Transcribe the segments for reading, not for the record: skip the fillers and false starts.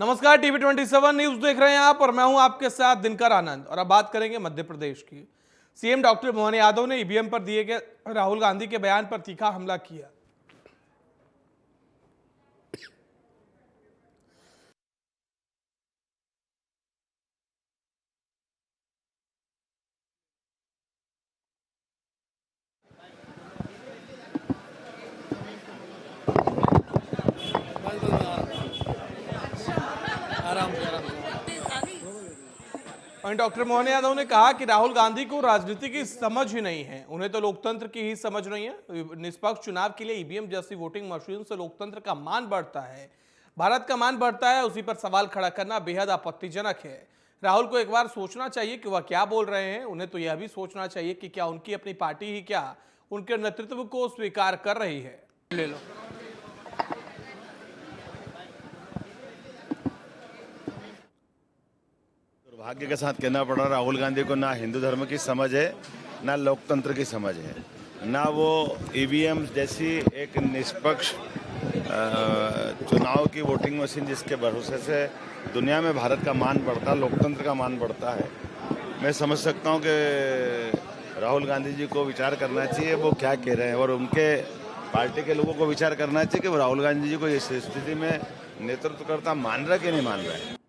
नमस्कार, TV 27 news देख रहे हैं आप और मैं हूं आपके साथ दिनकर आनंद। और अब बात करेंगे मध्य प्रदेश की। सीएम डॉक्टर मोहन यादव ने ईवीएम पर दिए गए राहुल गांधी के बयान पर तीखा हमला किया। वहीं डॉक्टर मोहन यादव ने कहा कि राहुल गांधी को राजनीति की समझ ही नहीं है, उन्हें तो लोकतंत्र की ही समझ नहीं है। निष्पक्ष चुनाव के लिए ईवीएम जैसी वोटिंग मशीन से लोकतंत्र का मान बढ़ता है, भारत का मान बढ़ता है, उसी पर सवाल खड़ा करना बेहद आपत्तिजनक है। राहुल को एक बार सोचना चाहिए कि वह क्या बोल रहे हैं। उन्हें तो यह भी सोचना चाहिए कि क्या उनकी अपनी पार्टी ही क्या उनके नेतृत्व को स्वीकार कर रही है। ले लो। दुर्भाग्य के साथ कहना पड़ रहा, राहुल गांधी को ना हिंदू धर्म की समझ है, ना लोकतंत्र की समझ है, ना वो ईवीएम जैसी एक निष्पक्ष चुनाव की वोटिंग मशीन जिसके भरोसे से दुनिया में भारत का मान बढ़ता, लोकतंत्र का मान बढ़ता है। मैं समझ सकता हूँ कि राहुल गांधी जी को विचार करना चाहिए वो क्या कह रहे हैं, और उनके पार्टी के लोगों को विचार करना चाहिए कि वो राहुल गांधी जी को इस स्थिति में नेतृत्वकर्ता मान रहा है कि नहीं मान रहा है।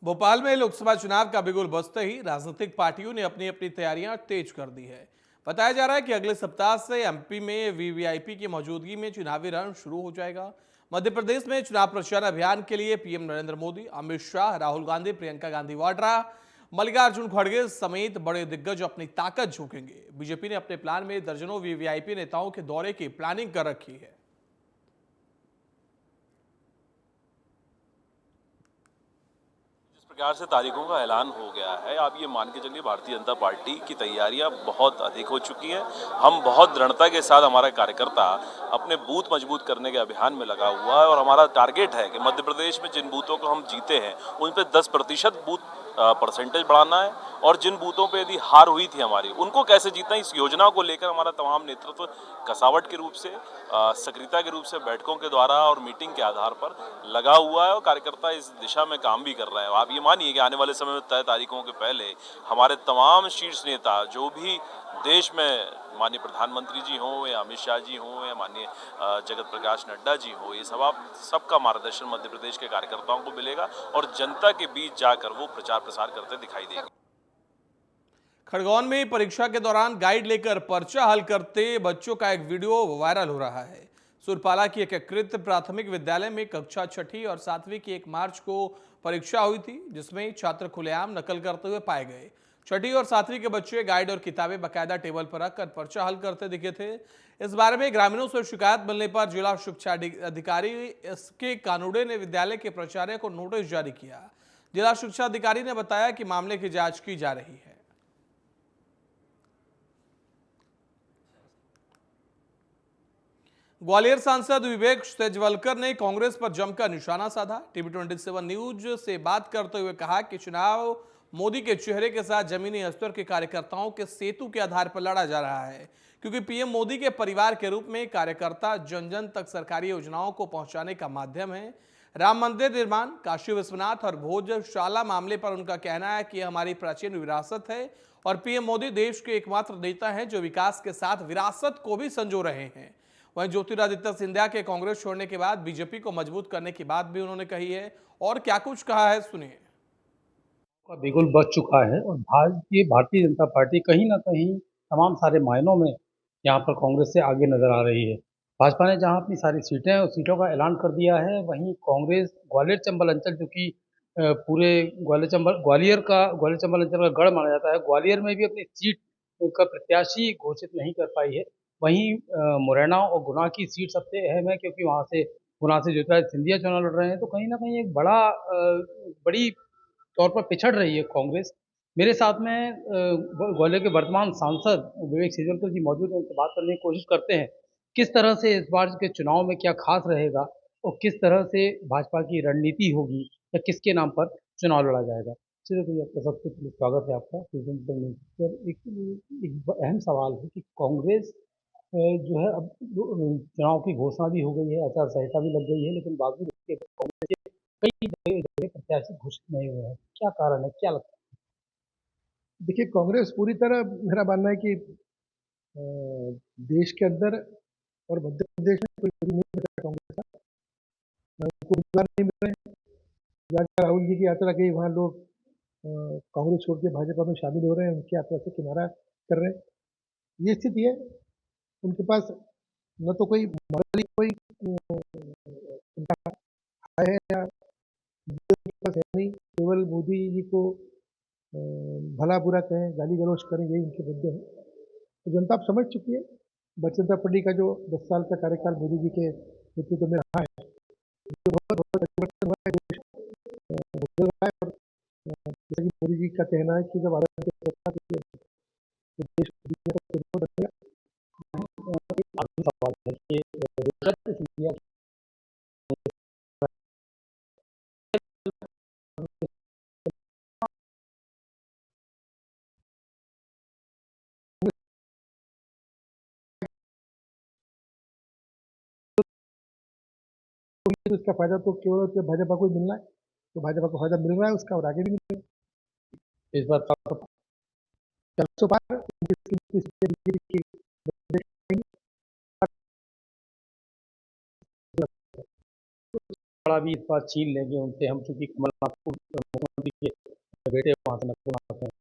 भोपाल में लोकसभा चुनाव का बिगुल बजते ही राजनीतिक पार्टियों ने अपनी अपनी तैयारियां तेज कर दी है। बताया जा रहा है कि अगले सप्ताह से एमपी में वीवीआईपी की मौजूदगी में चुनावी रण शुरू हो जाएगा। मध्य प्रदेश में चुनाव प्रचार अभियान के लिए पीएम नरेंद्र मोदी, अमित शाह, राहुल गांधी, प्रियंका गांधी वाड्रा, मल्लिकार्जुन खड़गे समेत बड़े दिग्गज अपनी ताकत झोंकेंगे। बीजेपी ने अपने प्लान में दर्जनों वीवीआईपी नेताओं के दौरे की प्लानिंग कर रखी है। प्रकार से तारीखों का ऐलान हो गया है, आप ये मान के चलिए भारतीय जनता पार्टी की तैयारियां बहुत अधिक हो चुकी हैं। हम बहुत दृढ़ता के साथ, हमारा कार्यकर्ता अपने बूथ मजबूत करने के अभियान में लगा हुआ है और हमारा टारगेट है कि मध्य प्रदेश में जिन बूथों को हम जीते हैं उन पे 10% बूथ परसेंटेज बढ़ाना है, और जिन बूथों पे यदि हार हुई थी हमारी उनको कैसे जीतना, इस योजना को लेकर हमारा तमाम नेतृत्व कसावट के रूप से, सक्रियता के रूप से बैठकों के द्वारा और मीटिंग के आधार पर लगा हुआ है, और कार्यकर्ता इस दिशा में काम भी कर रहे हैं। आप ये मानिए कि आने वाले समय में तय तारीखों के पहले हमारे तमाम शीर्ष नेता, जो भी देश में माननीय प्रधानमंत्री जी हों या अमित शाह जी हों या माननीय जगत प्रकाश नड्डा जी हो, ये सब आप सबका मार्गदर्शन मध्य प्रदेश के कार्यकर्ताओं को मिलेगा और जनता के बीच जाकर वो प्रचार प्रसार करते दिखाई देंगे। खरगोन में परीक्षा के दौरान गाइड लेकर पर्चा हल करते बच्चों का एक वीडियो वायरल हो रहा है। सुरपाला की एकीकृत प्राथमिक विद्यालय में कक्षा 6ठी और 7वीं की 1 मार्च को परीक्षा हुई थी, जिसमें छात्र खुलेआम नकल करते हुए पाए गए। 6ठी और 7वीं के बच्चे गाइड और किताबें बाकायदा टेबल पर रखकर पर्चा हल करते दिखे थे। इस बारे में ग्रामीणों से शिकायत मिलने पर जिला शिक्षा अधिकारी एसके कानूड़े ने विद्यालय के प्राचार्य को नोटिस जारी किया। जिला शिक्षा अधिकारी ने बताया कि मामले की जांच की जा रही है। ग्वालियर सांसद विवेक सेजवलकर ने कांग्रेस पर जमकर निशाना साधा। टीवी 27 न्यूज से बात करते हुए कहा कि चुनाव मोदी के चेहरे के साथ जमीनी स्तर के कार्यकर्ताओं के सेतु के आधार पर लड़ा जा रहा है, क्योंकि पीएम मोदी के परिवार के रूप में कार्यकर्ता जन जन तक सरकारी योजनाओं को पहुंचाने का माध्यम है। राम मंदिर निर्माण, काशी विश्वनाथ और भोजशाला मामले पर उनका कहना है कि यह हमारी प्राचीन विरासत है और पीएम मोदी देश के एकमात्र नेता हैं जो विकास के साथ विरासत को भी संजो रहे हैं। वहीं ज्योतिरादित्य सिंधिया के कांग्रेस छोड़ने के बाद बीजेपी को मजबूत करने की बात भी उन्होंने कही है। और क्या कुछ कहा है, सुनिए। का बिगुल बज चुका है और भारतीय जनता पार्टी कहीं न कहीं तमाम सारे मायनों में यहाँ पर कांग्रेस से आगे नज़र आ रही है। भाजपा ने जहाँ अपनी सारी सीटें हैं, उस सीटों का ऐलान कर दिया है, वहीं कांग्रेस ग्वालियर चंबल अंचल, जो कि पूरे ग्वालियर चंबल अंचल का गढ़ माना जाता है, ग्वालियर में भी अपनी सीट का प्रत्याशी घोषित नहीं कर पाई है। वहीं मुरैना और गुना की सीट सबसे अहम है, क्योंकि वहाँ से गुना से ज्योतिरादित्य सिंधिया चुनाव लड़ रहे हैं, तो कहीं न कहीं एक बड़ी तौर पर पिछड़ रही है कांग्रेस। मेरे साथ में ग्वालियर के वर्तमान सांसद विवेक सेजवलकर जी मौजूद हैं, उनसे बात करने की कोशिश करते हैं। किस तरह से इस बार के चुनाव में क्या खास रहेगा और किस तरह से भाजपा की रणनीति होगी या किसके नाम पर चुनाव लड़ा जाएगा? चलिए, तो आपका सबसे पहले स्वागत है आपका प्रेजेंट करने पर। एक अहम सवाल है कि कांग्रेस जो है, अब चुनाव की घोषणा भी हो गई है, आचार संहिता भी लग गई है, लेकिन बावजूद इसके कई जगह प्रत्याशी घोषित नहीं हुए हैं, क्या कारण है, क्या लगता है? देखिए, कांग्रेस पूरी तरह मेरा मानना है कि देश के अंदर और मध्य प्रदेश में कोई बड़ी मूवमेंट है कांग्रेस का, उनको उम्मीदवार नहीं मिल रहे हैं। जहाँ जहाँ राहुल जी की यात्रा गई वहाँ लोग कांग्रेस छोड़ के भाजपा में शामिल हो रहे हैं, उनकी यात्रा से किनारा कर रहे हैं। ये स्थिति है, उनके पास न तो कोई मॉरली कोई उनका है या उनके पास है नहीं, केवल मोदी जी को भला बुरा कहें, गाली गलौज करें, यही उनके मुद्दे हैं। तो जनता अब समझ चुकी है, भारतीय जनता पार्टी का जो 10 साल का कार्यकाल मोदी जी के नेतृत्व में रहा है, जो बहुत बहुत परिवर्तन हुआ है, देश बदल रहा है। और जैसा कि मोदी जी का कहना है कि जब भारत की सत्ता थी, तो देश को दिखने का तरीका बदलेगा। एक आखिरी सवाल है कि रिजल्ट इंडिया तो इसका फायदा तो केवल और केवल भाजपा को ही मिलना है, तो भाजपा को फायदा मिल रहा है उसका, और आगे भी मिलेगा। इस बार का 400 पार 29 सीटें बीजेपी की बड़ा भी इस बार छीन लेंगे उनसे हम, क्योंकि कमलनाथ को मुख्यमंत्री के बेटे वहाँ से नकुल आते हैं।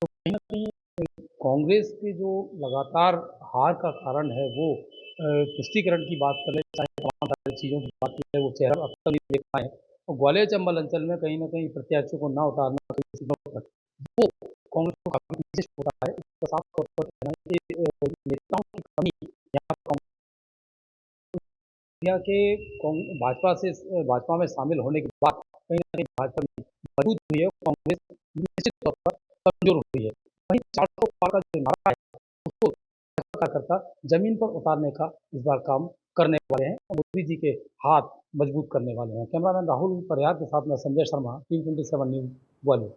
तो कहीं न कहीं कांग्रेस के जो लगातार हार का कारण है वो तुष्टीकरण की बात करें, चाहे तमाम सारी चीज़ों की बात करें, वो चेहरा अब तक नहीं देख पाए हैं। और ग्वालियर चंबल अंचल में कहीं न कहीं प्रत्याशियों को ना उतारना कई सीटों पर, वो कांग्रेस को काफ़ी पीछे छोड़ा है। इसका साफ तौर पर कहना है कि नेताओं की कमी यहाँ कांग्रेस इंडिया के भाजपा में शामिल होने के बाद कहीं न कहीं भाजपा मजबूत हुई है, कांग्रेस निश्चित तौर पर कमज़ोर हुई है। वहीं 400 पार का जो नारा है, उसको कार्यकर्ता ज़मीन पर उतारने का इस बार काम करने वाले हैं और मोदी जी के हाथ मजबूत करने वाले हैं। कैमरामैन राहुल परिहार के साथ मैं Sanjay Sharma, team 27 news, Gwalior.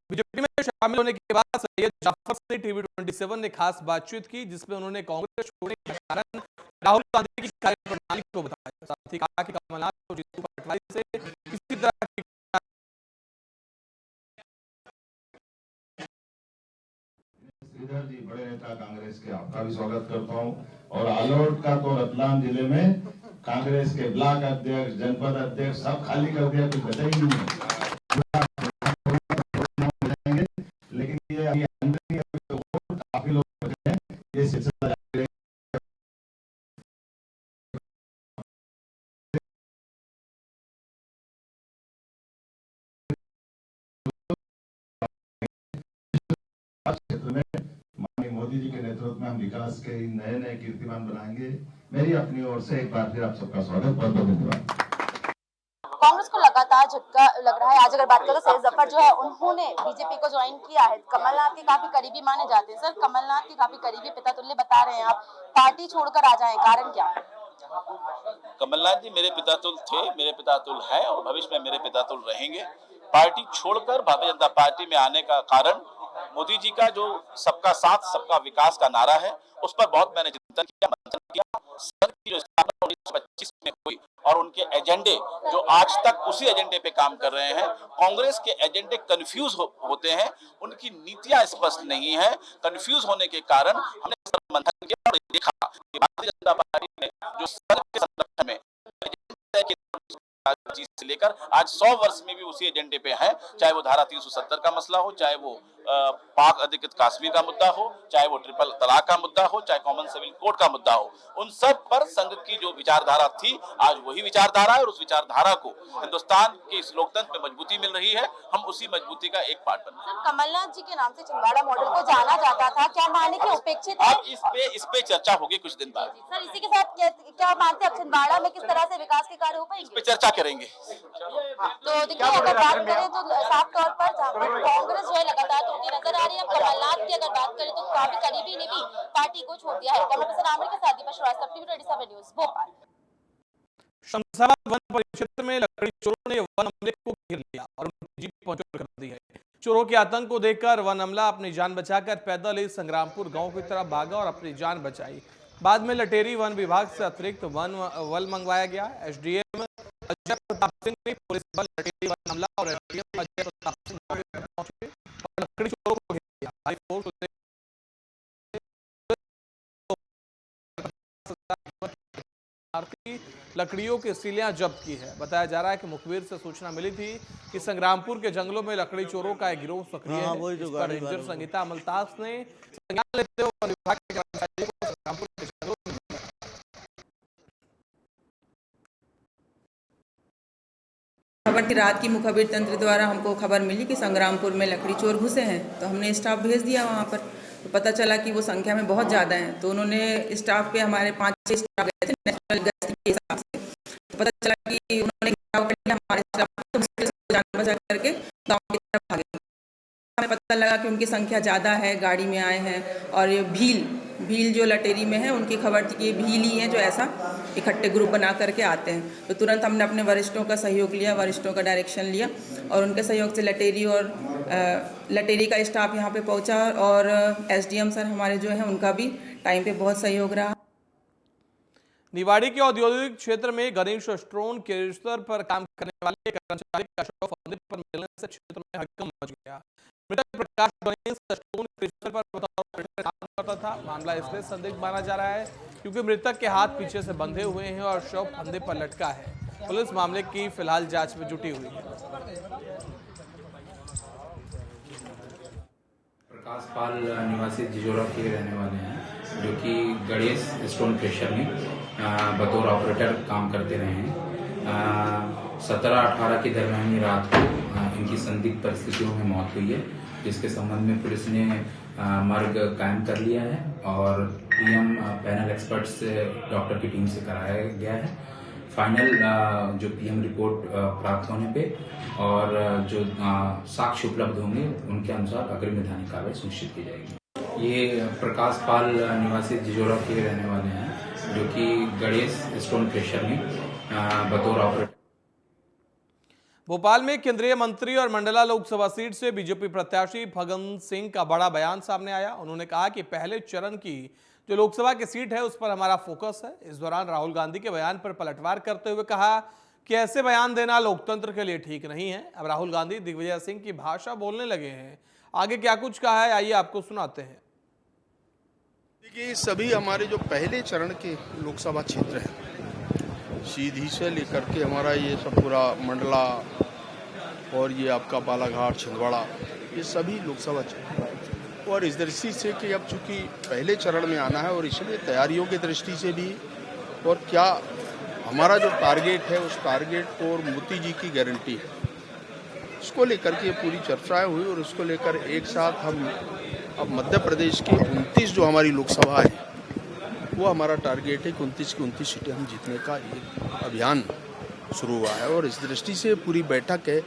BJP में शामिल होने के बाद सैयद जाफर से टीवी 27 ने खास बातचीत की, जिसमें उन्होंने कांग्रेस छोड़ने के कारण राहुल गांधी की कार्यप्रणाली को बताया। साथ ही कहा कि कमलनाथ को जीतू पटवारी से किसी तरह की श्रीधर जी बड़े नेता कांग्रेस के, आपका भी स्वागत करता हूं। और आलोट का तो रतलाम जिले में कांग्रेस के ब्लॉक अध्यक्ष, जनपद अध्यक्ष सब खाली कर दिया, कुछ बचा ही नहीं है। लेकिन ये अभी काफी लोग बचे हैं, ये सिलसिला जारी रहेगा। क्षेत्र में माननीय मोदी जी के नेतृत्व में हम विकास के नए नए कीर्तिमान बनाएंगे। मेरी अपनी ओर से एक बार फिर आप सबका स्वागत, बहुत बहुत धन्यवाद। कांग्रेस को लगातार झटका लग रहा है। आज अगर बात करें तो सैयद जफर जो है उन्होंने बीजेपी को ज्वाइन किया है। कमलनाथ के काफी करीबी माने जाते हैं। सर, कमलनाथ के काफी करीबी पिता तुल्य बता रहे हैं आप पार्टी छोड़कर आ जाएं, कारण क्या? कमलनाथ जी मेरे पितातुल थे, मेरे पितातुल हैं और भविष्य में मेरे पितातुल रहेंगे। पार्टी छोड़कर भारतीय जनता पार्टी में आने का कारण मोदी जी का जो सबका साथ सबका विकास का नारा है, उस पर बहुत मैंने चिंतन किया, मंथन किया। संघ की जो स्थापना 1925 में हुई और उनके एजेंडे जो आज तक उसी एजेंडे पे काम कर रहे हैं। कांग्रेस के एजेंडे कंफ्यूज होते हैं, उनकी नीतियां स्पष्ट नहीं है। कंफ्यूज होने के कारण हमने मंथन किया और देखा कि भारतीय जनता पार्टी ने जो संघ के संरक्षण में चीज से लेकर आज 100 वर्ष में भी उसी एजेंडे पे है। चाहे वो धारा 370 का मसला हो, चाहे वो पाक अधिकृत कश्मीर का मुद्दा हो, चाहे वो ट्रिपल तलाक का मुद्दा हो, चाहे कॉमन सिविल कोड का मुद्दा हो, उन सब पर संघ की जो विचारधारा थी आज वही विचारधारा है और उस विचारधारा को हिंदुस्तान के इस लोकतंत्र में मजबूती मिल रही है। हम उसी मजबूती का एक पार्ट बन रहे हैं। कमलनाथ जी के नाम से छिंदवाड़ा मॉडल को जाना जाता था, क्या माने कि उपेक्षित है? अब इस पे चर्चा होगी कुछ दिन बाद। सर, इसी के साथ क्या मानते हैं छिंदवाड़ा में किस तरह से विकास के कार्य हो इस पे पाएंगे? चर्चा करेंगे। तो देखिए, अगर बात करें तो साफ तौर पर जहाँ पर कांग्रेस जो है लगातार टूटती नजर आ रही है। कमलनाथ की अगर बात करें तो काफी करीबी ने भी पार्टी को छोड़ दिया है। कैमरा पर्सन आमिर के साथ दीपक श्रीवास्तव, टीवी 27 न्यूज़, भोपाल। शमशाबाद वन परिक्षेत्र में लकड़ी चोरों ने वन अमले को घेर लिया और उनकी जीप पहुंचोर कर दी है। चोरों के आतंक को देखकर वन अमला अपनी जान बचाकर पैदल ही संग्रामपुर गांव की तरफ भागा और अपनी जान बचाई। बाद में लटेरी वन विभाग से अतिरिक्त वन मंगवाया गया। एसडीएम अजय प्रताप सिंह ने पुलिस बल लटेरी व हमला और एसडीएम अजय प्रताप सिंह मौके पर पहुंचे और लकड़ी चोरों को घेर लिया। भारी फोर्स से लकड़ियों की सिलियां जब्त की है। बताया जा रहा है कि मुखबिर से सूचना मिली थी कि संग्रामपुर के जंगलों में लकड़ी चोरों का एक गिरोह सक्रिय है। इस पर रेंजर संगीता अमलतास ने संज्ञान लेते हुए वन विभाग के कर्मचारियों को संग्रामपुर के जंगलों में खबर की रात की मुखबिर तंत्र द्वारा हमको खबर मिली कि संग्रामपुर में लकड़ी चोर घुसे हैं, तो हमने स्टाफ भेज दिया वहाँ पर। तो पता चला कि वो संख्या में बहुत ज़्यादा हैं, तो उन्होंने स्टाफ पे हमारे 5-6 स्टाफ गए थे नेशनल गश्ती के हिसाब से। तो पता चला कि उन्होंने घेराव कर लिया हमारे स्टाफ को, तो मुश्किल से जान बचा करके गाँव की तरफ भागे। हमें पता लगा कि उनकी संख्या ज़्यादा है, गाड़ी में आए हैं। और ये भील जो लटेरी में है, उनकी खबर थी कि ये भील ही हैं जो ऐसा इकट्ठे ग्रुप बना करके आते हैं। तो तुरंत हमने अपने वरिष्ठों का सहयोग लिया, वरिष्ठों का डायरेक्शन लिया और उनके सहयोग से लटेरी का स्टाफ यहाँ पे पहुँचा और एसडीएम सर हमारे जो हैं उनका भी टाइम पे बहुत सहयोग रहा। निवाड़ी के औद्योगिक क्षेत्र में गणेश स्टोन के स्तर पर काम करने वाले कर्मचारी का शव फंदे पर मिलने से क्षेत्र में हड़कंप मच गया। मृतक प्रकाश गणेश स्टोन के स्तर पर बतौर ऑपरेटर काम करता था। मामला इसलिए संदिग्ध माना जा रहा है क्योंकि मृतक के हाथ पीछे से बंधे हुए हैं और शव फंदे पर लटका है। पुलिस मामले की फिलहाल जांच में जुटी हुई है। प्रकाश पाल निवासी जिजोरा के रहने वाले हैं, जो कि गणेश स्टोन क्रेशर में बतौर ऑपरेटर काम करते रहे हैं। 17-18 की दरमियानी रात को इनकी संदिग्ध परिस्थितियों में मौत हुई है, जिसके संबंध में पुलिस ने मर्ग कायम कर लिया है और पीएम पैनल एक्सपर्ट्स से डॉक्टर की टीम से कराया गया है। फाइनल जो पीएम रिपोर्ट प्राप्त होने पे और जो साक्ष्य उपलब्ध होंगे उनके अनुसार अग्रिम वैधानिक कार्रवाई सुनिश्चित की जाएगी। ये प्रकाश पाल निवासी जिजोरा के रहने वाले हैं, जो कि गणेश स्टोन क्रेशर में बतौर ऑपरेटर। भोपाल में केंद्रीय मंत्री और मंडला लोकसभा सीट से बीजेपी प्रत्याशी फग्गन सिंह का बड़ा बयान सामने आया। उन्होंने कहा कि पहले चरण की जो लोकसभा की सीट है उस पर हमारा फोकस है। इस दौरान राहुल गांधी के बयान पर पलटवार करते हुए कहा कि ऐसे बयान देना लोकतंत्र के लिए ठीक नहीं है। अब राहुल गांधी दिग्विजय सिंह की भाषा बोलने लगे हैं। आगे क्या कुछ कहा है, आइए आपको सुनाते हैं। देखिए, सभी हमारे जो पहले चरण के लोकसभा क्षेत्र हैं, सीधी से लेकर के हमारा ये सब पूरा मंडला और ये आपका बालाघाट, छिंदवाड़ा, ये सभी लोकसभा क्षेत्र हैं। और इस दृष्टि से कि अब चूंकि पहले चरण में आना है और इसलिए तैयारियों की दृष्टि से भी और क्या हमारा जो टारगेट है उस टारगेट और मोदी जी की गारंटी है, उसको लेकर के पूरी चर्चाएं हुई और उसको लेकर एक साथ हम अब मध्य प्रदेश की 29 जो हमारी लोकसभा है वो हमारा टारगेट है कि 29 की 29 सीटें हम जीतने का एक अभियान शुरू हुआ है। और इस दृष्टि से पूरी बैठक है,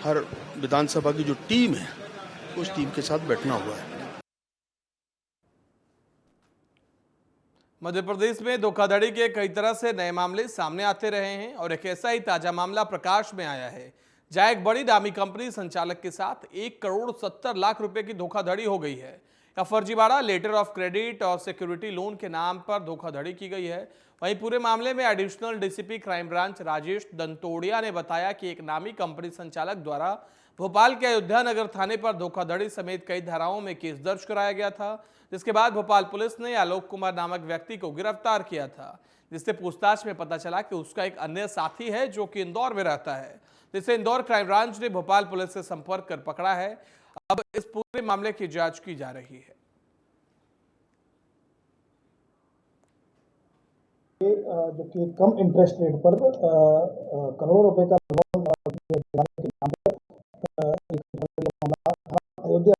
हर विधानसभा की जो टीम है उस टीम के साथ बैठना हुआ है। मध्य प्रदेश में धोखाधड़ी के कई तरह से नए मामले सामने आते रहे हैं और एक ऐसा ही ताजा मामला प्रकाश में आया है, जहां एक बड़ी नामी कंपनी संचालक के साथ 1,70,00,000 रुपए की धोखाधड़ी हो गई है। या फर्जीवाड़ा, लेटर ऑफ क्रेडिट और सिक्योरिटी लोन के नाम पर धोखाधड़ी की गई है। वहीं पूरे मामले में additional DCP crime branch Rajesh Dantodiya ने बताया कि एक नामी कंपनी संचालक द्वारा भोपाल के अयोध्या नगर थाने पर धोखाधड़ी समेत कई धाराओं में केस दर्ज कराया गया था, जिसके बाद भोपाल पुलिस ने आलोक कुमार नामक व्यक्ति को गिरफ्तार किया था, जिससे पूछताछ में पता चला कि उसका एक अन्य साथी है जो कि इंदौर में रहता है, जिसे इंदौर क्राइम ब्रांच ने भोपाल पुलिस से संपर्क कर पकड़ा है। अब इस पूरे मामले की जांच की जा रही है। जो कि कम इंटरेस्ट रेट पर करोड़ों रुपए का लोन के नाम पर अयोध्या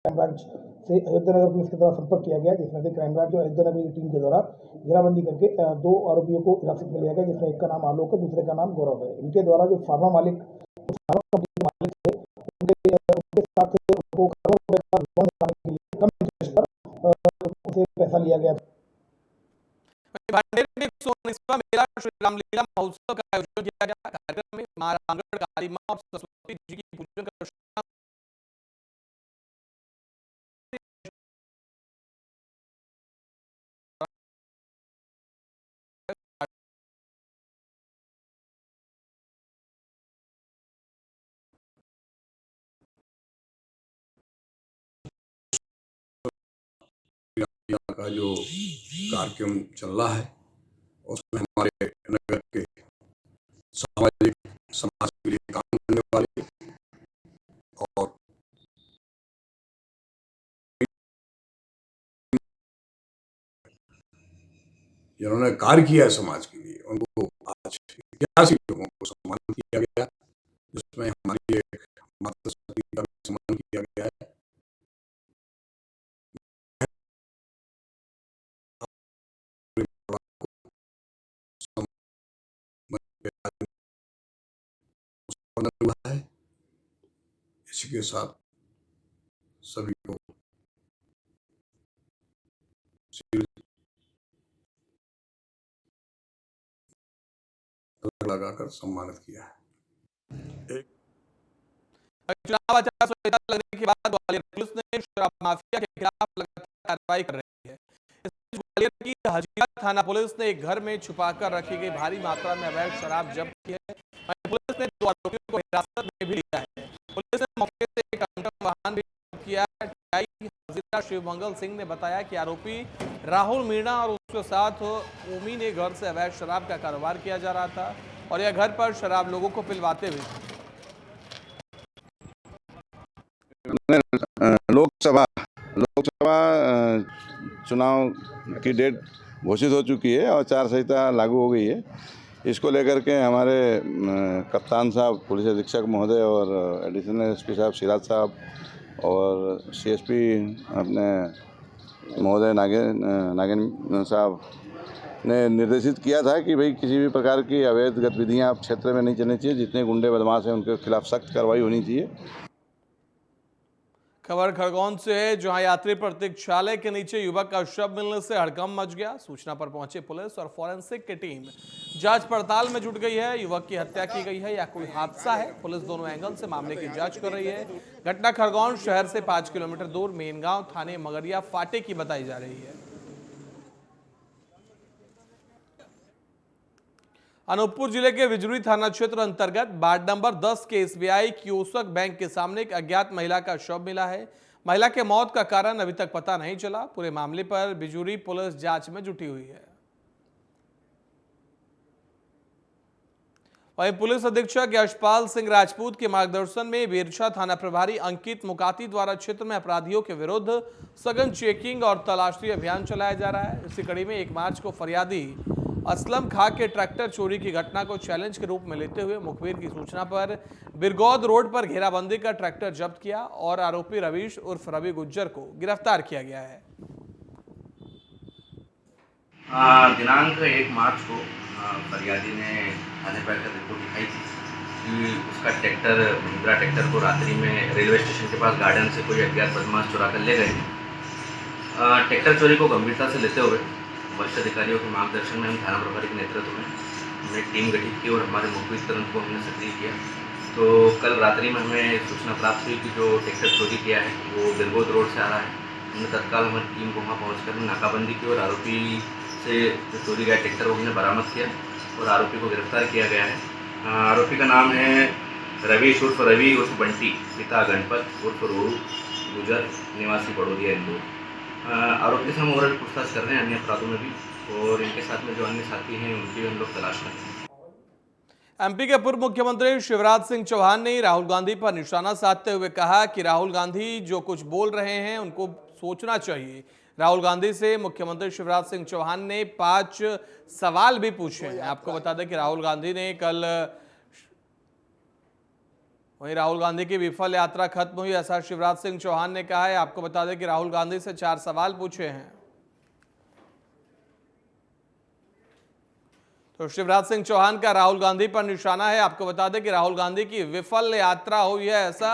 क्राइम ब्रांच से अयोध्या नगर पुलिस के द्वारा संपर्क किया गया, जिसमें से क्राइम ब्रांच और अयोध्या नगर की टीम के द्वारा घेराबंदी करके 2 आरोपियों को हिरासत में लिया गया, जिसमें एक का नाम आलोक है, दूसरे का नाम गौरव है। इनके द्वारा जो फार्मा मालिक कंपनी के मालिक थे उनके साथ उनको करोड़ों रुपए का लोन दिलाने के लिए कम इंटरेस्ट पर उसे पैसा लिया गया। भांडेर में 119वां मेला श्री रामलीला महोत्सव का आयोजन किया गया। कार्यक्रम में मां रामगढ़ काली मां और सरस्वती जी की पूजन कर का जो कार्यक्रम चल रहा है उसमें हमारे नगर के सामाजिक समाज के लिए काम करने वाले और जिन्होंने कार्य किया है समाज के लिए उनको आज 81 लोगों को सम्मानित किया गया, जिसमें हमारी एक माता सती का भी सम्मान किया गया है। है इसी के साथ सभी को लगाकर सम्मानित किया है। चुनाव आचार संहिता लगने के बाद ग्वालियर पुलिस ने शराब माफिया के खिलाफ लगातार कार्रवाई कर रही है। इस बीच ग्वालियर की हजीरा थाना पुलिस ने एक घर में छुपाकर रखी गई भारी मात्रा में अवैध शराब जब्त की है। पुलिस ने 2 आरोपियों को हिरासत में भी लिया है। पुलिस ने मौके से एक अंकम वाहन भी जब्त किया है। हजीरा शिवमंगल सिंह ने बताया कि आरोपी राहुल मीणा और उसके साथ ओमी ने घर से अवैध शराब का कारोबार किया जा रहा था और यह घर पर शराब लोगों को पिलवाते हुए लोकसभा चुनाव की डेट घोषित हो चुकी है और आचार संहिता लागू हो गई है। इसको लेकर के हमारे कप्तान साहब, पुलिस अधीक्षक महोदय और एडिशनल एसपी साहब सिराज साहब और सीएसपी अपने महोदय नागेन साहब ने निर्देशित किया था कि भाई किसी भी प्रकार की अवैध गतिविधियां क्षेत्र में नहीं चलनी चाहिए। जितने गुंडे बदमाश हैं उनके खिलाफ सख्त कार्रवाई होनी चाहिए। खबर खरगोन से है, जहां यात्री प्रतीक्षालय के नीचे युवक का शव मिलने से हड़कंप मच गया। सूचना पर पहुंचे पुलिस और फॉरेंसिक की टीम जांच पड़ताल में जुट गई है। युवक की हत्या की गई है या कोई हादसा है, पुलिस दोनों एंगल से मामले की जांच कर रही है। घटना खरगोन शहर से 5 किलोमीटर दूर मेनगांव थाने मगरिया फाटे की बताई जा रही है। अनूपपुर जिले के विजुरी थाना क्षेत्र अंतर्गत वार्ड नंबर 10 के एसबीआई कियोस्क बैंक के सामने एक अज्ञात महिला का शव मिला है। महिला के मौत का कारण अभी तक पता नहीं चला। पूरे मामले पर विजुरी पुलिस जांच में जुटी हुई है। वहीं पुलिस अधीक्षक यशपाल सिंह राजपूत के मार्गदर्शन में बेरछा थाना प्रभारी अंकित मुकाती द्वारा क्षेत्र में अपराधियों के विरुद्ध सघन चेकिंग और तलाशी अभियान चलाया जा रहा है। इसी कड़ी में 1 मार्च को फरियादी असलम खां के ट्रैक्टर चोरी की घटना को चैलेंज के रूप में लेते हुए मुखबिर की सूचना पर बिरगौद रोड पर घेराबंदी का ट्रैक्टर जब्त किया और आरोपी रवीश उर्फ रवि गुज्जर को गिरफ्तार किया गया है। दिनांक 1 मार्च को फरियादी ने थाने पर रिपोर्ट दिखाई थी कि उसका ट्रैक्टर, महिंद्रा ट्रैक्टर को रात्रि में रेलवे स्टेशन के पास गार्डन से कोई अज्ञात बदमाश चुरा कर ले गए। ट्रैक्टर चोरी को गंभीरता से लेते हुए वरिष्ठ अधिकारियों के मार्गदर्शन में हम थाना प्रभारी के नेतृत्व में हमने टीम गठित की और हमारे मुखबिर तुरंत को हमने सक्रिय किया। तो कल रात्रि में हमें सूचना प्राप्त हुई कि जो ट्रैक्टर चोरी किया है वो बिरगौद रोड से आ रहा है। हमने तत्काल हमारी टीम को वहाँ पहुँचकर नाकाबंदी की और आरोपी से जो चोरी गया ट्रैक्टर वो हमने बरामद किया और आरोपी को गिरफ्तार किया गया है। आरोपी का नाम है रवीश उर्फ रवि उर्फ बंटी, पिता गणपत उर्फ रोहू गुजर, निवासी बड़ोदिया इंदौर। आरोपी से हम और पूछताछ कर रहे हैं अन्य अपराधों में भी, और इनके साथ में जो अन्य साथी हैं उनकी भी हम लोग तलाश कर रहे हैं। एमपी के पूर्व मुख्यमंत्री शिवराज सिंह चौहान ने राहुल गांधी पर निशाना साधते हुए कहा कि राहुल गांधी जो कुछ बोल रहे हैं उनको सोचना चाहिए। राहुल गांधी से मुख्यमंत्री शिवराज सिंह चौहान ने 5 सवाल भी पूछे हैं। आपको बता दें कि राहुल गांधी ने कल वहीं राहुल गांधी की विफल यात्रा खत्म हुई, ऐसा शिवराज सिंह चौहान ने कहा है। आपको बता दें कि राहुल गांधी से 4 सवाल पूछे हैं। तो शिवराज सिंह चौहान का राहुल गांधी पर निशाना है। आपको बता दें कि राहुल गांधी की विफल यात्रा हुई है, ऐसा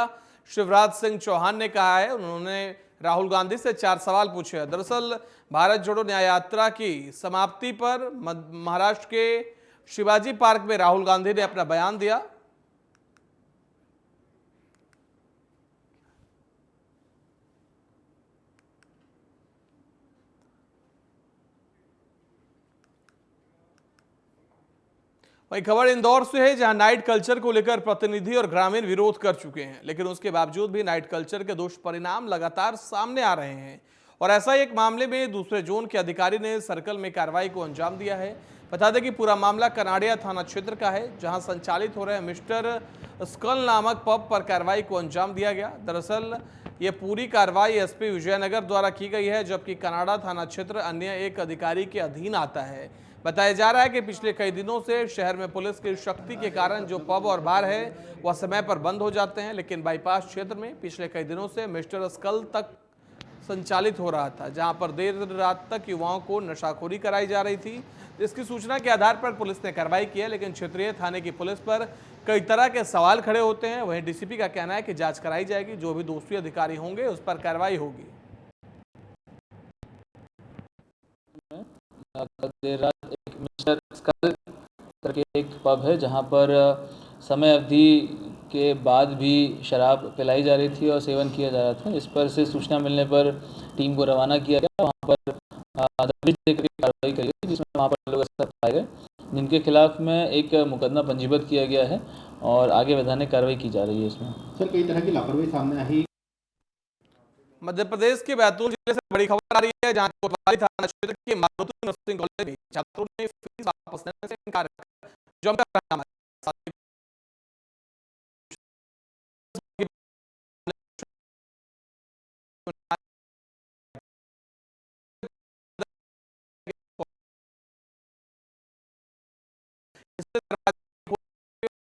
शिवराज सिंह चौहान ने कहा है। उन्होंने राहुल गांधी से 4 सवाल पूछे हैं। दरअसल भारत जोड़ो न्याय यात्रा की समाप्ति पर महाराष्ट्र के शिवाजी पार्क में राहुल गांधी ने अपना बयान दिया। वही खबर इंदौर से है, जहां नाइट कल्चर को लेकर प्रतिनिधि और ग्रामीण विरोध कर चुके हैं, लेकिन उसके बावजूद भी नाइट कल्चर के दुष्परिणाम लगातार सामने आ रहे हैं। और ऐसा ही एक मामले में दूसरे जोन के अधिकारी ने सर्कल में कार्रवाई को अंजाम दिया है। बता दें कि पूरा मामला कनाड़िया थाना क्षेत्र का है, जहां संचालित हो रहे मिस्टर स्कल नामक पब पर कार्रवाई को अंजाम दिया गया। दरअसल ये पूरी कार्रवाई एसपी विजयनगर द्वारा की गई है, जबकि कनाड़ा थाना क्षेत्र अन्य एक अधिकारी के अधीन आता है। बताया जा रहा है कि पिछले कई दिनों से शहर में पुलिस की शक्ति के कारण जो पब और बार है वह समय पर बंद हो जाते हैं, लेकिन बाईपास क्षेत्र में पिछले कई दिनों से मिस्टर स्कल तक संचालित हो रहा था, जहां पर देर रात तक युवाओं को नशाखोरी कराई जा रही थी। इसकी सूचना के आधार पर पुलिस ने कार्रवाई की है, लेकिन क्षेत्रीय थाने की पुलिस पर कई तरह के सवाल खड़े होते हैं। वहीं डीसीपी का कहना है कि जांच कराई जाएगी, जो भी दोषी अधिकारी होंगे उस पर कार्रवाई होगी। देर रात एक मिस्टर स्कल करके एक पब है, जहां पर समय अवधि के बाद भी शराब पिलाई जा रही थी और सेवन किया जा रहा था। इस पर से सूचना मिलने पर टीम को रवाना किया गया, वहां पर दबिश देकर कार्रवाई करी गई, जिसमें वहां पर लोग ऐसा पाए गए, जिनके खिलाफ में एक मुकदमा पंजीबद्ध किया गया है और आगे वैधानिक कार्रवाई की जा रही है। इसमें सर कई तरह की लापरवाही सामने आई। मध्य प्रदेश के बैतूल जिले से बड़ी खबर आ रही है, जहां कोतवाली थाना क्षेत्र के मारुति नर्सिंग कॉलेज में छात्रों ने फीस वापस लेने से इनकार कर जमकर हंगामा किया।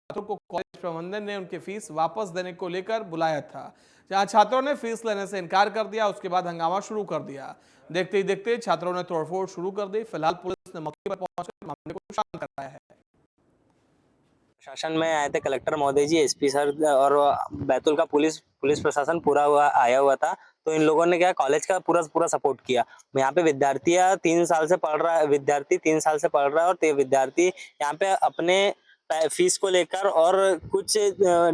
छात्रों को कॉलेज प्रबंधन ने उनकी फीस वापस देने को लेकर बुलाया था, जहां छात्रों ने फीस लेने से इनकार कर दिया। उसके बाद हंगामा शुरू कर दिया। देखते ही देखते छात्रों ने तोड़फोड़ शुरू कर दी। फिलहाल पुलिस ने मौके पर पहुंचकर मामले को शांत कराया है। प्रशासन में आए थे कलेक्टर महोदय जी, एसपी सर और बैतूल का पुलिस प्रशासन पूरा आया हुआ था। तो इन लोगों ने क्या कॉलेज का पूरा सपोर्ट किया। यहाँ पे विद्यार्थी 3 साल से पढ़ रहा है और विद्यार्थी यहाँ पे अपने फीस को लेकर और कुछ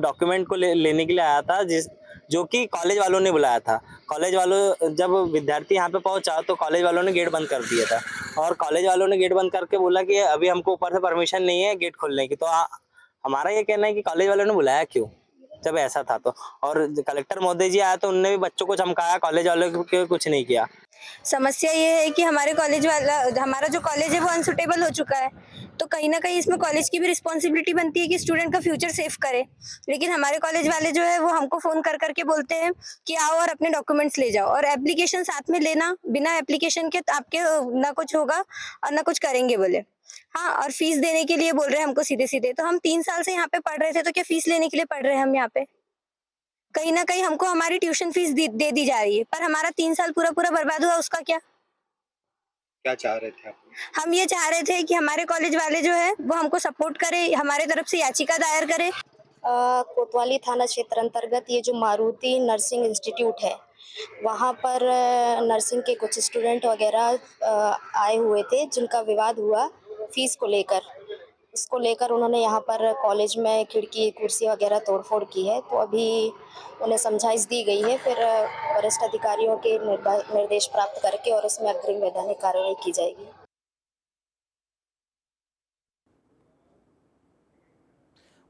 डॉक्यूमेंट को लेने के लिए आया था, जो कि कॉलेज वालों ने बुलाया था। कॉलेज वालों जब विद्यार्थी यहाँ पे पहुंचा तो कॉलेज वालों ने गेट बंद कर दिया था, और कॉलेज वालों ने गेट बंद करके बोला कि अभी हमको ऊपर से परमिशन नहीं है गेट खोलने की। तो हमारा ये कहना है कि कॉलेज वालों ने बुलाया क्यों जब ऐसा था तो। और कलेक्टर महोदय जी आया तो उनने भी बच्चों को चमकाया, कॉलेज वालों को कुछ नहीं किया। समस्या ये है कि हमारा जो कॉलेज है वो अनसुटेबल हो चुका है, तो कहीं ना कहीं इसमें कॉलेज की भी रिस्पॉन्सिबिलिटी बनती है कि स्टूडेंट का फ्यूचर सेफ करे। लेकिन हमारे कॉलेज वाले जो है वो हमको फोन कर करके बोलते हैं कि आओ और अपने डॉक्यूमेंट्स ले जाओ, और एप्लीकेशन साथ में लेना, बिना एप्लीकेशन के आपके ना कुछ होगा और ना कुछ करेंगे बोले। हाँ, और फीस देने के लिए बोल रहे हैं हमको सीधे। तो हम 3 साल से यहाँ पे पढ़ रहे थे, तो क्या फीस लेने के लिए पढ़ रहे हैं हम यहाँ पे? कहीं ना कहीं हमको हमारी ट्यूशन फीस दे दी जा रही है, पर हमारा 3 साल पूरा बर्बाद हुआ। उसका क्या चाह रहे थे आप? हम ये चाह रहे थे कि हमारे कॉलेज वाले जो है वो हमको सपोर्ट करे, हमारे तरफ से याचिका दायर करे। कोतवाली थाना क्षेत्र अंतर्गत ये जो मारुति नर्सिंग इंस्टीट्यूट है, वहाँ पर नर्सिंग के कुछ स्टूडेंट वगैरह आए हुए थे, जिनका विवाद हुआ फीस को लेकर। इसको लेकर उन्होंने यहाँ पर कॉलेज में खिड़की कुर्सी वगैरह तोड़फोड़ की है। तो अभी उन्हें समझाइश दी गई है, फिर वरिष्ठ अधिकारियों के निर्देश प्राप्त करके और इसमें अग्रिम वैधानिक कार्रवाई की जाएगी।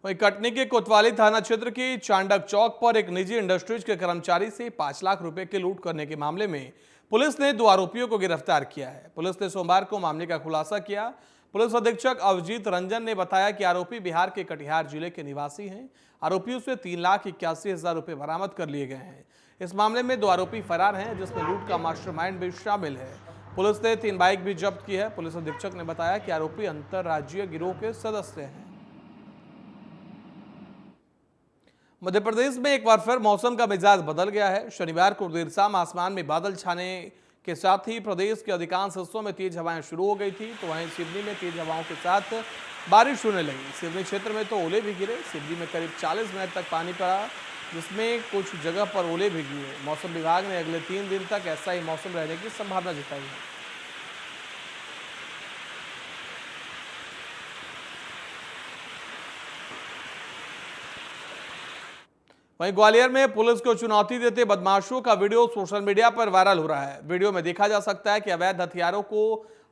वहीं कटनी के कोतवाली थाना क्षेत्र की चांडक चौक पर एक निजी इंडस्ट्रीज के कर्मचारी से 5 लाख रुपए की लूट करने के मामले में पुलिस ने 2 आरोपियों को गिरफ्तार किया है। पुलिस ने सोमवार को मामले का खुलासा किया। पुलिस अधीक्षक अवजीत रंजन ने बताया कि आरोपी बिहार के कटिहार जिले के निवासी हैं। आरोपियों से 3,81,000 रुपए बरामद कर लिए गए हैं। इस मामले में 2 आरोपी फरार हैं, जिसमें लूट का मास्टरमाइंड भी शामिल है। पुलिस ने 3 बाइक भी जब्त की है। पुलिस अधीक्षक ने बताया कि आरोपी अंतर्राज्यीय गिरोह के सदस्य हैं। मध्य प्रदेश में एक बार फिर मौसम का मिजाज बदल गया है। शनिवार को देर शाम आसमान में बादल छाने के साथ ही प्रदेश के अधिकांश हिस्सों में तेज हवाएं शुरू हो गई थी, तो वहीं सिवनी में तेज हवाओं के साथ बारिश होने लगी। सिवनी क्षेत्र में तो ओले भी गिरे। सिवनी में करीब 40 मिनट तक पानी पड़ा, जिसमें कुछ जगह पर ओले भी गिरे। मौसम विभाग ने अगले 3 दिन तक ऐसा ही मौसम रहने की संभावना जताई है। वहीं ग्वालियर में पुलिस को चुनौती देते बदमाशों का वीडियो सोशल मीडिया पर वायरल हो रहा है। वीडियो में देखा जा सकता है कि अवैध हथियारों को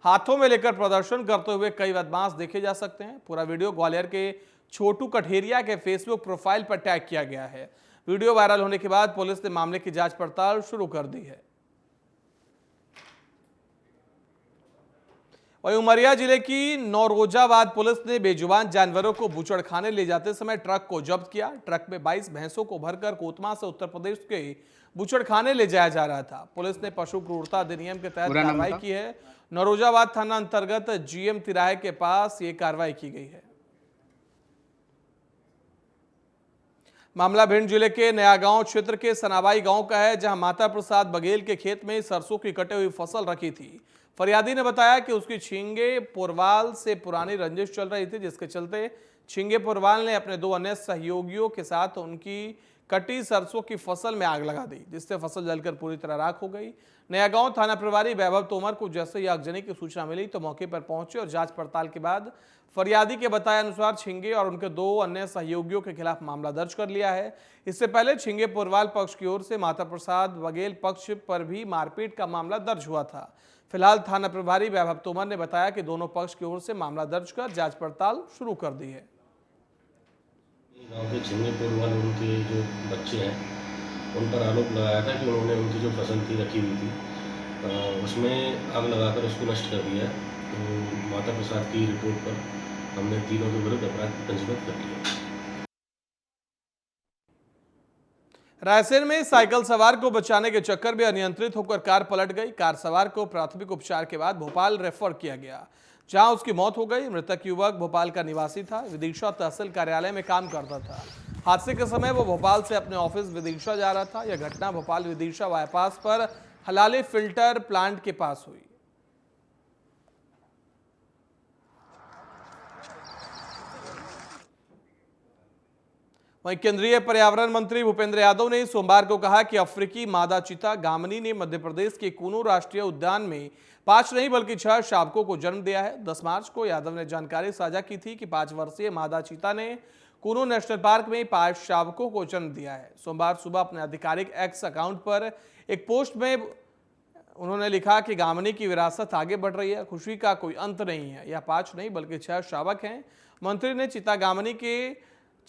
हाथों में लेकर प्रदर्शन करते हुए कई बदमाश देखे जा सकते हैं। पूरा वीडियो ग्वालियर के छोटू कठेरिया के फेसबुक प्रोफाइल पर टैग किया गया है। वीडियो वायरल होने के बाद पुलिस ने मामले की जांच पड़ताल शुरू कर दी है। वहीं उमरिया जिले की नौरोजाबाद पुलिस ने बेजुबान जानवरों को बूचड़खाने ले जाते समय ट्रक को जब्त किया। ट्रक में 22 भैंसों को भरकर कोतमा से उत्तर प्रदेश के बूचड़खाने ले जाया जा रहा था। पुलिस ने पशु क्रूरता अधिनियम के तहत कार्रवाई की है। नौरोजाबाद थाना अंतर्गत जीएम तिराहे के पास ये कार्रवाई की गई है। मामला भिंड जिले के नयागांव क्षेत्र के सनाबाई गांव का है, जहां माता प्रसाद बघेल के खेत में सरसों की कटी हुई फसल रखी थी। फरियादी ने बताया कि उसकी छिंगे पोरवाल से पुरानी रंजिश चल रही थी, जिसके चलते छिंगे पोरवाल ने अपने 2 अन्य सहयोगियों के साथ उनकी कटी सरसों की फसल में आग लगा दी, जिससे फसल जलकर पूरी तरह राख हो गई। नयागांव थाना प्रभारी वैभव तोमर को जैसे ही आगजनी की सूचना मिली तो मौके पर पहुंचे और जांच पड़ताल के बाद फरियादी के बताए अनुसार छिंगे और उनके 2 अन्य सहयोगियों के खिलाफ मामला दर्ज कर लिया है। इससे पहले छिंगे पोरवाल पक्ष की ओर से माता प्रसाद बघेल पक्ष पर भी मारपीट का मामला दर्ज हुआ था। फिलहाल थाना प्रभारी वैभव तोमर ने बताया कि दोनों पक्ष की ओर से मामला दर्ज कर जांच पड़ताल शुरू कर दी है। गांव के छिंगे पोरवाल उनके जो बच्चे हैं उन पर आरोप लगाया था कि उन्होंने उनकी जो फसल थी रखी हुई थी उसमें आग लगाकर उसको नष्ट कर दिया। तो माता प्रसाद की रिपोर्ट पर हमने तीनों के विरुद्ध अपराध पंजीबद्ध कर लिया। रायसेन में साइकिल सवार को बचाने के चक्कर में अनियंत्रित होकर कार पलट गई। कार सवार को प्राथमिक उपचार के बाद भोपाल रेफर किया गया, जहां उसकी मौत हो गई। मृतक युवक भोपाल का निवासी था, विदिशा तहसील कार्यालय में काम करता था। हादसे के समय वो भोपाल से अपने ऑफिस विदिशा जा रहा था। यह घटना भोपाल विदिशा बाईपास पर हलाली फिल्टर प्लांट के पास हुई। वहीं केंद्रीय पर्यावरण मंत्री भूपेंद्र यादव ने सोमवार को कहा कि अफ्रीकी मादा चीता गामनी ने मध्य प्रदेश के कूनो राष्ट्रीय उद्यान में 5 नहीं बल्कि 6 शावकों को जन्म दिया है। 10 मार्च को यादव ने जानकारी साझा की थी कि 5 वर्षीय मादा चीता ने कूनो नेशनल पार्क में 5 शावकों को जन्म दिया है। सोमवार सुबह अपने आधिकारिक एक्स अकाउंट पर एक पोस्ट में उन्होंने लिखा कि गामनी की विरासत आगे बढ़ रही है, खुशी का कोई अंत नहीं है। यह 5 नहीं बल्कि 6 शावक हैं। मंत्री ने चीता गामनी के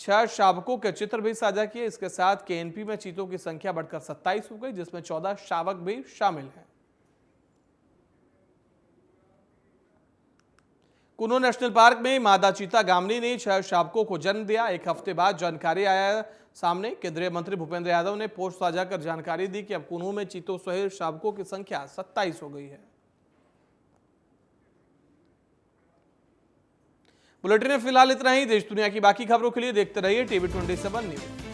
6 शावकों के चित्र भी साझा किए। इसके साथ केएनपी में चीतों की संख्या बढ़कर 27 हो गई, जिसमें 14 शावक भी शामिल हैं। कूनो नेशनल पार्क में मादा चीता गामनी ने 6 शावकों को जन्म दिया। एक हफ्ते बाद जानकारी आया सामने। केंद्रीय मंत्री भूपेंद्र यादव ने पोस्ट साझा कर जानकारी दी कि अब कूनो में चीतों सहित शावकों की संख्या 27 हो गई है। बुलेटिन में फिलहाल इतना ही। देश दुनिया की बाकी खबरों के लिए देखते रहिए TV27 न्यूज।